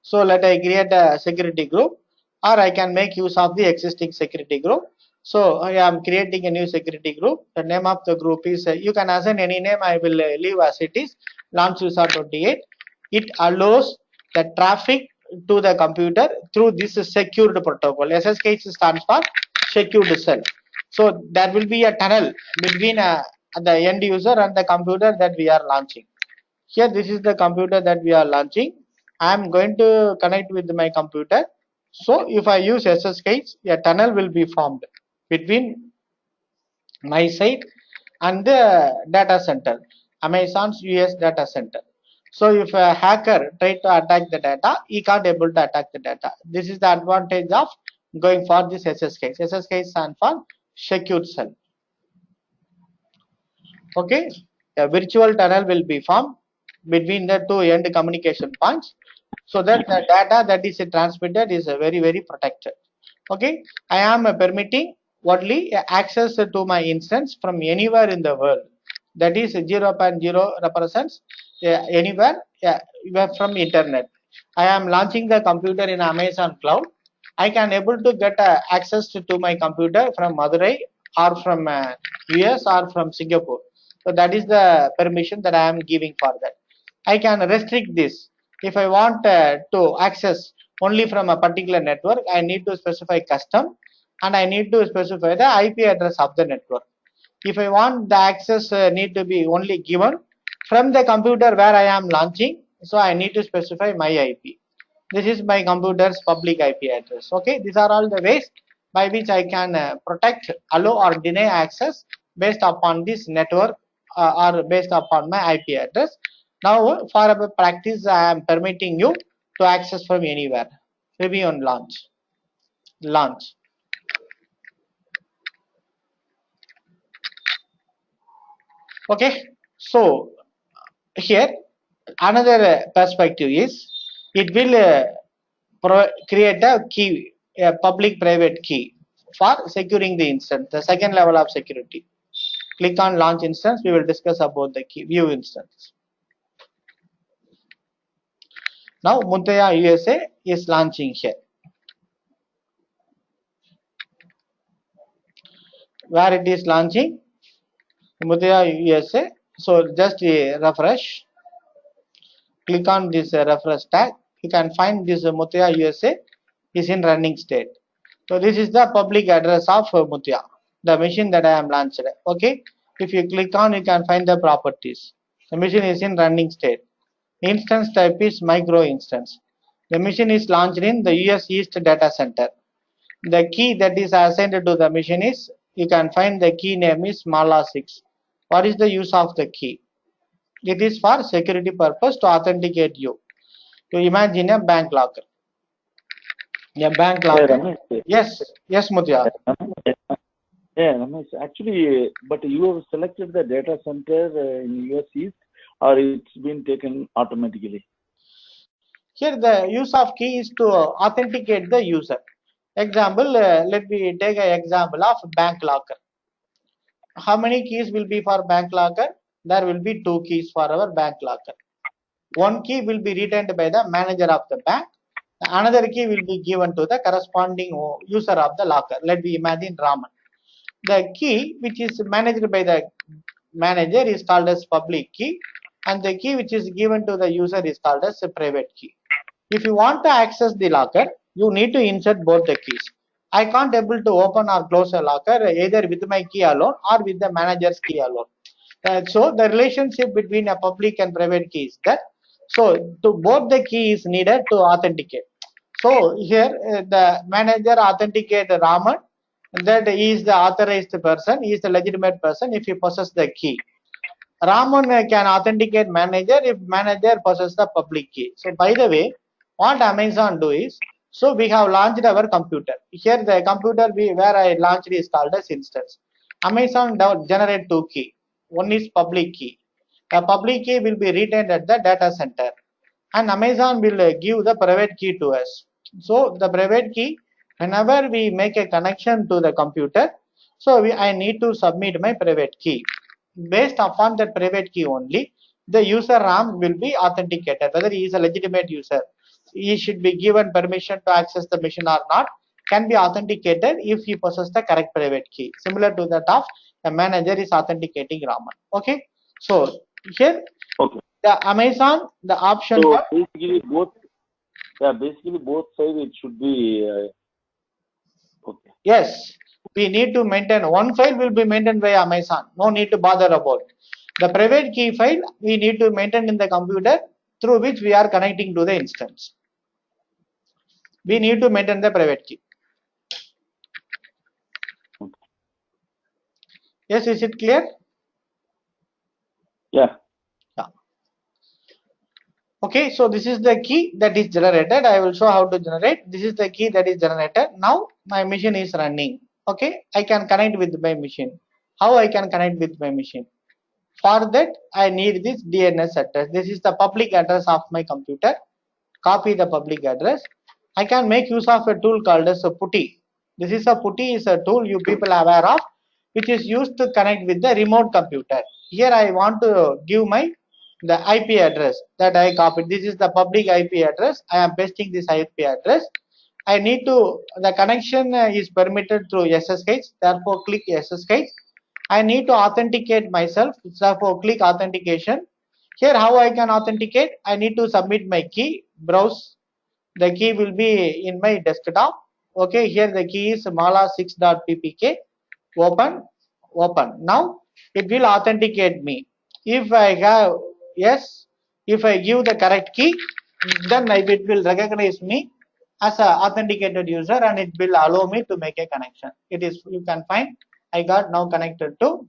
Speaker 1: So let I create a security group, or I can make use of the existing security group. So I am creating a new security group. The name of the group is, you can assign any name, I will leave as it is, launch user 28. It allows the traffic to the computer through this secured protocol. SSH stands for secured cell. So there will be a tunnel between the end user and the computer that we are launching. Here this is the computer that we are launching. I am going to connect with my computer. So if I use SSH, a tunnel will be formed between my site and the data center, Amazon's US data center. So if a hacker try to attack the data, he can't able to attack the data. This is the advantage of going for this SSH. SSH stands for secure cell. Okay, a virtual tunnel will be formed between the two end communication points, so that the data that is transmitted is very protected. Okay, I am permitting only access to my instance from anywhere in the world. That is 0.0 represents anywhere from internet. I am launching the computer in Amazon cloud. I can able to get access to my computer from Madurai or from US or from Singapore. So that is the permission that I am giving for that. I can restrict this. If I want to access only from a particular network, I need to specify custom and I need to specify the IP address of the network. If I want the access need to be only given from the computer where I am launching, so I need to specify my IP. This is my computer's public IP address. Okay, these are all the ways by which I can protect, allow or deny access based upon this network or based upon my IP address. Now for a practice, I am permitting you to access from anywhere. Review on launch. Launch. Okay, so here another perspective is it will create a key, a public private key for securing the instance, the second level of security. Click on launch instance, we will discuss about the key view instance. Now Mutaya USA is launching here. Where it is launching? Mutaya USA. So just refresh. Click on this refresh tag. You can find this Mutaya USA is in running state. So this is the public address of Mutya, the machine that I am launched. Okay, if you click on, you can find the properties. The machine is in running state. Instance type is micro instance. The machine is launched in the US East data center. The key that is assigned to the machine is, you can find the key name is Mala6. What is the use of the key? It is for security purpose to authenticate you. To imagine a bank locker. A bank locker.
Speaker 3: Ramesh,
Speaker 1: Yes, Mutya.
Speaker 3: Ramesh, actually, but you have selected the data center in US East, or it's been taken automatically?
Speaker 1: Here the use of key is to authenticate the user. Example, let me take an example of bank locker. How many keys will be for bank locker? There will be 2 keys for our bank locker. One key will be retained by the manager of the bank. Another key will be given to the corresponding user of the locker. Let me imagine Raman. The key which is managed by the manager is called as public key, and the key which is given to the user is called as a private key. If you want to access the locker, you need to insert both the keys. I can't able to open or close a locker either with my key alone or with the manager's key alone. So the relationship between a public and private key is that. So to both the key is needed to authenticate. So here the manager authenticate Raman, that he is the authorized person, he is the legitimate person if he possesses the key. Raman can authenticate manager if manager possesses the public key. So by the way, what Amazon do is, so we have launched our computer. Here the computer where I launched is called as instance. Amazon generate two key. One is public key. The public key will be retained at the data center, and Amazon will give the private key to us. So the private key, whenever we make a connection to the computer, so I need to submit my private key. Based upon that private key only, the user RAM will be authenticated, whether he is a legitimate user. He should be given permission to access the machine or not, can be authenticated if he possesses the correct private key. Similar to that of the manager is authenticating Raman. Okay. So here
Speaker 3: Okay.
Speaker 1: the Amazon, the option
Speaker 3: So
Speaker 1: for
Speaker 3: basically both sides it should be okay.
Speaker 1: yes, we need to maintain one file will be maintained by Amazon. No need to bother about the private key file. We need to maintain in the computer through which we are connecting to the instance. We need to maintain the private key. Yes, is it clear?
Speaker 3: Yeah.
Speaker 1: Okay, so this is the key that is generated. I will show how to generate. This is the key that is generated. Now my machine is running. Okay, I can connect with my machine. How I can connect with my machine? For that, I need this DNS address. This is the public address of my computer. Copy the public address. I can make use of a tool called as a putty. This is a putty is a tool you people are aware of, which is used to connect with the remote computer. Here I want to give my the IP address that I copied. This is the public IP address. I am pasting this IP address. I need to the connection is permitted through SSH. Therefore, click SSH. I need to authenticate myself. Therefore, click authentication. Here, how I can authenticate? I need to submit my key. Browse. The key will be in my desktop. Okay, here the key is mala6.ppk. Open. Now it will authenticate me. If I have yes, if I give the correct key, then it will recognize me as a authenticated user and it will allow me to make a connection. It is, you can find I got now connected to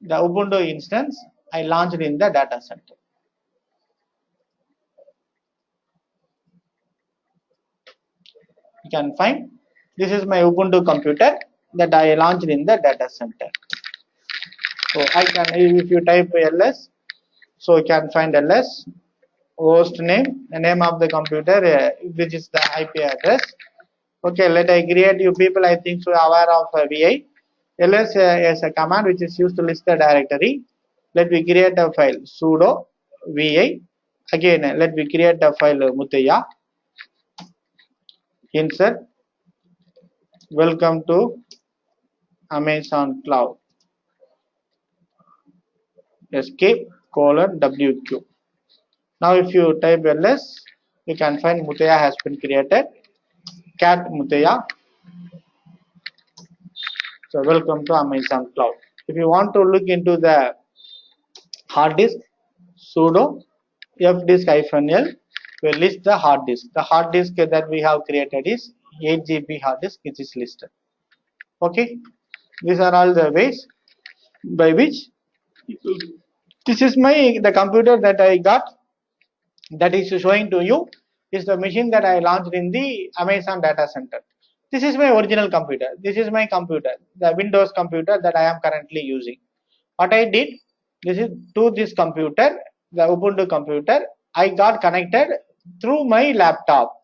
Speaker 1: the Ubuntu instance I launched in the data center. You can find this is my Ubuntu computer that I launched in the data center. So I can, if you type ls, so you can find ls, host name, the name of the computer, which is the IP address. Okay, let I create, you people I think so aware of vi. ls is a command which is used to list the directory. Let me create a file sudo vi. Again, let me create a file Mut C2. Insert. Welcome to Amazon Cloud. Escape :wq. Now if you type ls, you can find Mut C2 has been created. Cat Mut C2. So welcome to Amazon Cloud. If you want to look into the hard disk, sudo fdisk-l will list the hard disk. The hard disk that we have created is 8 GB hard disk, which is listed. Okay, these are all the ways by which this is the computer that I got, that is showing to you is the machine that I launched in the Amazon data center. This is my original computer. This is my computer, the Windows computer that I am currently using. What I did, this is to this computer, the Ubuntu computer, I got connected through my laptop.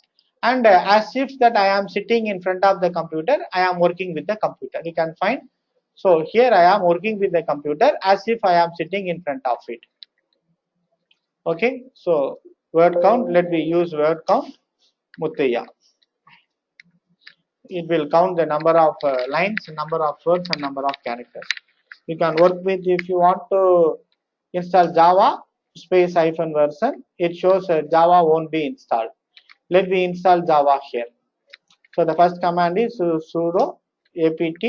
Speaker 1: And as if that I am sitting in front of the computer, I am working with the computer. You can find. So here I am working with the computer as if I am sitting in front of it. Okay, so word count, let me use word count Muthaiya. It will count the number of lines, number of words, and number of characters. You can work with, if you want to install Java space hyphen version, it shows Java won't be installed. Let me install Java here. So the first command is sudo apt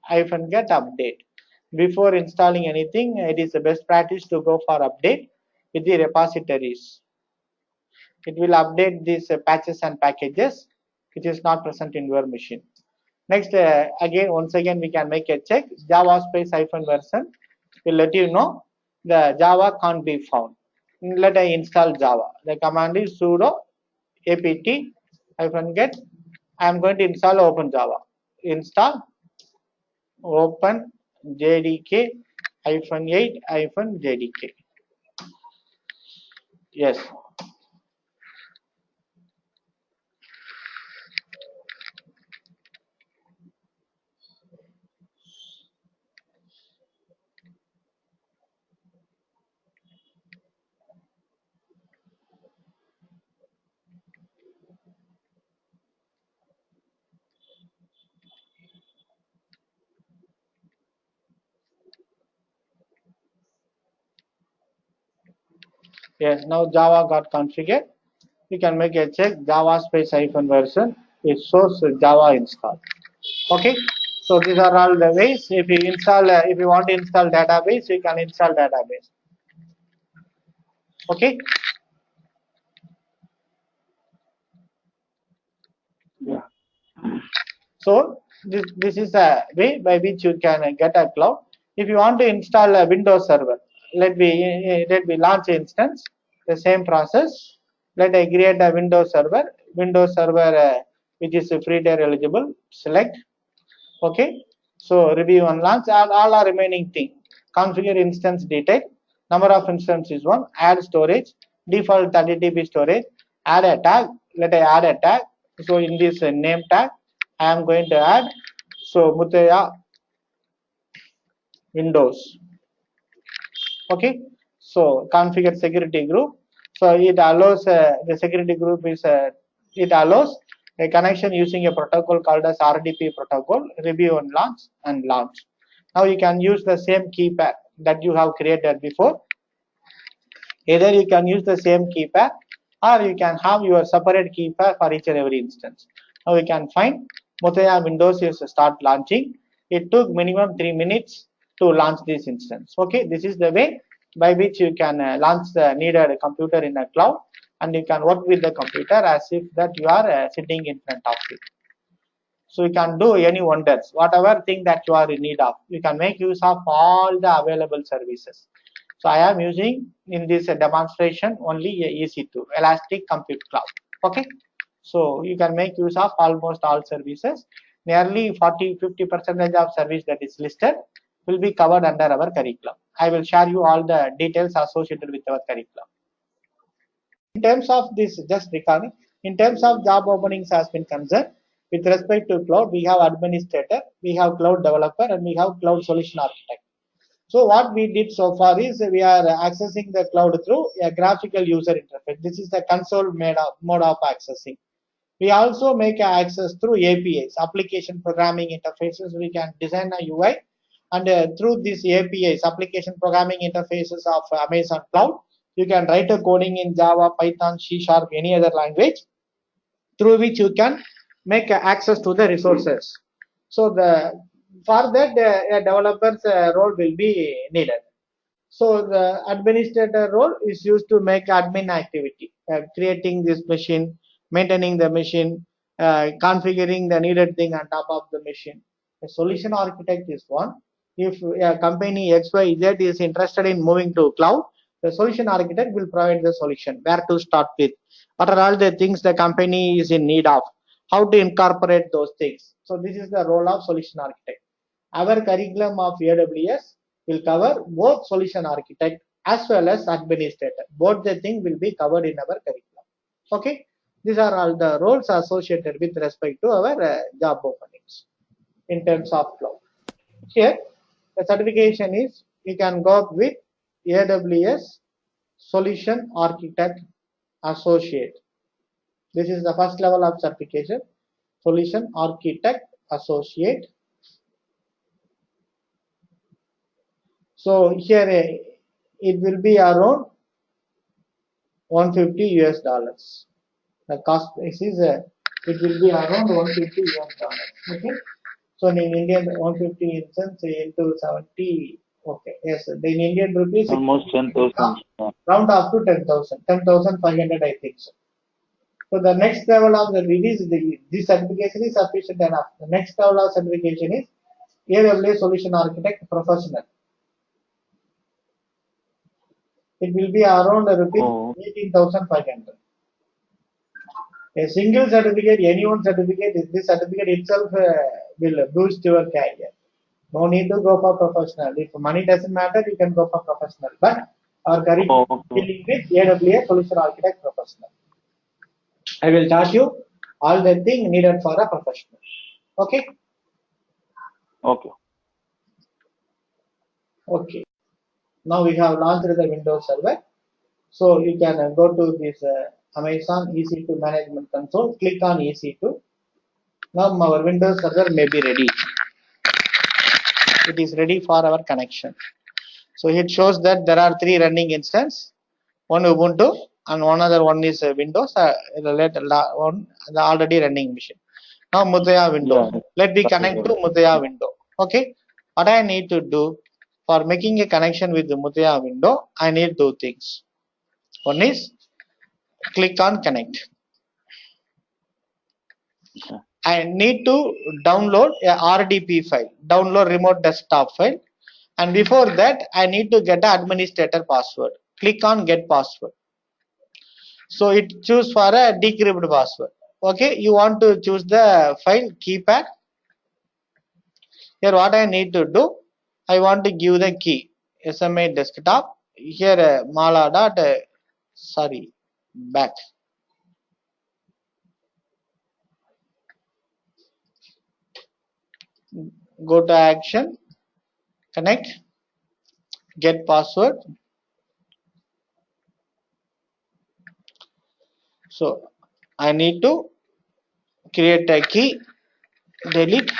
Speaker 1: hyphen get update. Before installing anything, it is the best practice to go for update with the repositories. It will update these patches and packages which is not present in your machine. Next, once again, we can make a check. Java space hyphen version will let you know the Java can't be found. Let I install Java. The command is sudo apt hyphen get. I am going to install Open Java. Install Open JDK hyphen 8 hyphen JDK. Yes. Yes, now Java got configured. We can make a check Java space hyphen version. It shows Java install. Okay, so these are all the ways. If you install, if you want to install database, you can install database. Okay.
Speaker 3: Yeah.
Speaker 1: So this is a way by which you can get a cloud. If you want to install a Windows server, let me launch instance. The same process. Let I create a Windows server. Windows server which is free tier eligible. Select. Okay. So review and launch. All are remaining thing. Configure instance detail. Number of instance is one. Add storage. Default 30 TB storage. Add a tag. Let I add a tag. So in this name tag, I am going to add Muthaiya Windows. Okay. So configure security group. So it allows the security group is it allows a connection using a protocol called as RDP protocol. Review and launch. Now you can use the same keypad that you have created before. Either you can use the same keypad or you can have your separate keypad for each and every instance. Now we can find Muthaiya Windows is start launching. It took minimum 3 minutes to launch this instance. Okay, this is the way by which you can launch the needed computer in a cloud, and you can work with the computer as if that you are sitting in front of it. So you can do any wonders, whatever thing that you are in need of. You can make use of all the available services. So I am using in this demonstration only EC2, Elastic Compute Cloud. Okay. So you can make use of almost all services. Nearly 40-50% of service that is listed will be covered under our curriculum. I will share you all the details associated with our curriculum. In terms of this, just recording, in terms of job openings has been concerned, with respect to cloud, we have administrator, we have cloud developer, and we have cloud solution architect. So what we did so far is we are accessing the cloud through a graphical user interface. This is the console mode of accessing. We also make access through APIs, application programming interfaces. We can design a UI, and through these APIs, application programming interfaces of Amazon Cloud, you can write a coding in Java, Python, C#, any other language, through which you can make access to the resources. So for that a developer's role will be needed. So the administrator role is used to make admin activity, creating this machine, maintaining the machine, configuring the needed thing on top of the machine. The solution architect is one. If a company XYZ is interested in moving to cloud, the solution architect will provide the solution, where to start with, what are all the things the company is in need of, how to incorporate those things. So this is the role of solution architect. Our curriculum of AWS will cover both solution architect as well as administrator. Both the thing will be covered in our curriculum. Okay, these are all the roles associated with respect to our job openings in terms of cloud. Here, the certification is you can go up with AWS Solution Architect Associate. This is the first level of certification. Solution Architect Associate. So here it will be around 150 US dollars. The cost is it will be around 150 US dollars. Okay. So in Indian 150 cents into 70. Okay. Yes. In Indian rupees,
Speaker 3: Almost 10,000.
Speaker 1: round up to 10,000. 10,500 I think so. So the next level of the release, this certification is sufficient enough. The next level of certification is AWS Solution Architect Professional. It will be around rupees
Speaker 3: Oh.
Speaker 1: 18,500. A single certificate, any one certificate, this certificate itself will boost your career. No need to go for professional. If money doesn't matter, you can go for professional. But our curriculum is dealing with AWS Solution Architect Professional. I will tell you all the things needed for a professional. Okay?
Speaker 3: Okay.
Speaker 1: Okay. Now we have launched the Windows Server. So you can go to this Amazon EC2 Management Console. Click on EC2. Now our Windows Server may be ready. It is ready for our connection. So it shows that there are 3 running instances. One Ubuntu and one other one is Windows. One the already running machine. Now Mutaya window.
Speaker 3: Yeah.
Speaker 1: Let me connect to Mutaya window. Okay. What I need to do for making a connection with the Mutaya window, I need 2 things. One is click on connect. I need to download a RDP file, download remote desktop file. And before that, I need to get an administrator password. Click on get password. So it choose for a decrypted password. Okay, you want to choose the file keypad. Here what I need to do, I want to give the key SMA desktop. Here mala dot sorry back. Go to action, connect, get password. So I need to create a key, delete.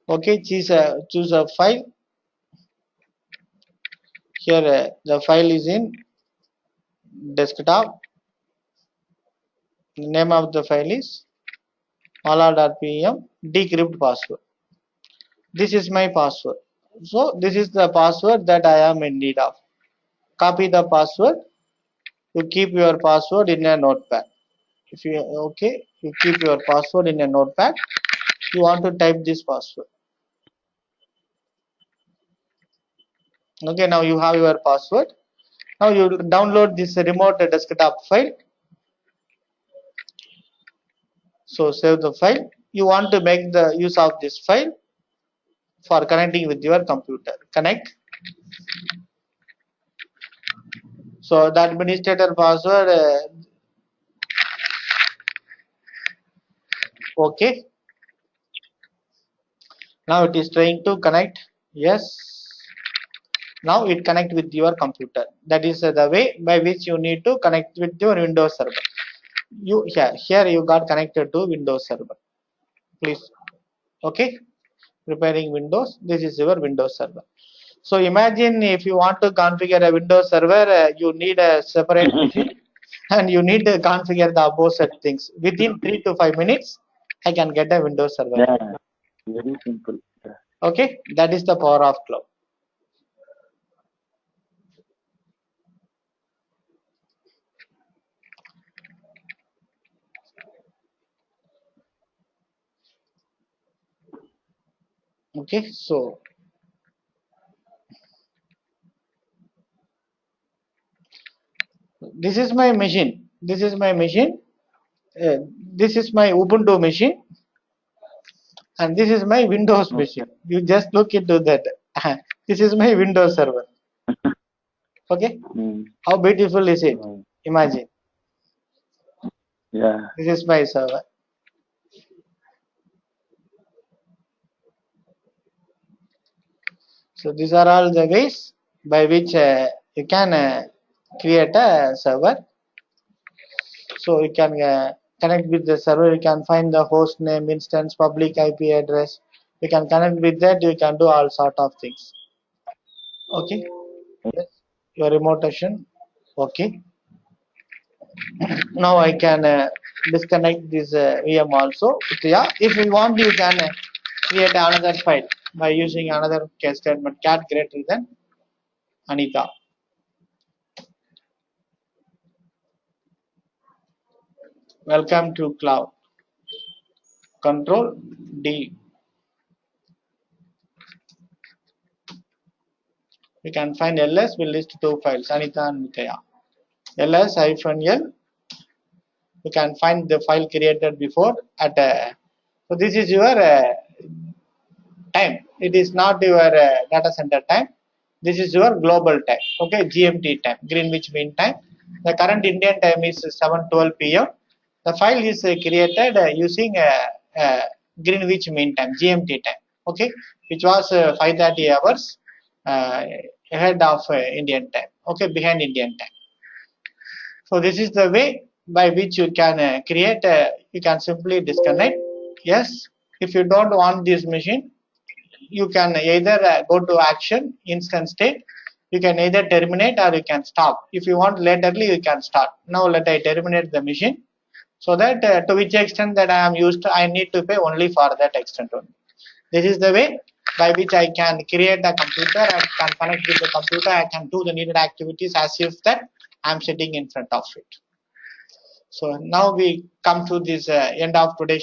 Speaker 1: Okay, choose a file. Here the file is in desktop. The name of the file is mala.pem decrypt password. This is my password. So this is the password that I am in need of. Copy the password. You keep your password in a notepad. If you okay, you keep your password in a notepad. You want to type this password. Okay, now you have your password. Now you download this remote desktop file. So save the file. You want to make the use of this file for connecting with your computer. Connect. So the administrator password. Okay. Now it is trying to connect. Yes. Now it connect with your computer. That is the way by which you need to connect with your Windows server. Here you got connected to Windows server. Please. Okay. Preparing Windows. This is your Windows server. So imagine if you want to configure a Windows server, you need a separate machine and you need to configure the opposite things. Within 3 to 5 minutes, I can get a Windows server.
Speaker 3: Yeah. Very simple. Yeah.
Speaker 1: Okay, that is the power of cloud. Okay, so this is my machine. This is my machine. This is my Ubuntu machine, and this is my Windows machine. You just look into that. This is my Windows server. Okay, how beautiful is it? Imagine.
Speaker 3: Yeah.
Speaker 1: This is my server. So these are all the ways by which you can create a server. So you can connect with the server, you can find the host name, instance, public IP address. You can connect with that, you can do all sort of things. Okay. Yes. Your remote session. Okay. Now I can disconnect this VM also. Yeah, if you want, you can create another file by using another case statement cat greater than Anita. Welcome to cloud. Control D. We can find ls will list two files, Anita and Mitaya. ls-l, you can find the file created before at so this is your time. It is not your data center time. This is your global time. Okay, GMT time, Greenwich Mean Time. The current Indian time is 7:12 p.m. The file is created using Greenwich Mean Time, GMT time. Okay, which was 5:30 hours uh, ahead of Indian time. Okay, behind Indian time. So this is the way by which you can create. You can simply disconnect. Yes, if you don't want this machine, you can either go to action instant state. You can either terminate or you can stop. If you want laterally, you can start. Now let I terminate the machine, so that to which extent that I am used, I need to pay only for that extent only. This is the way by which I can create a computer, I can connect with the computer, I can do the needed activities as if that I am sitting in front of it. So now we come to this end of today's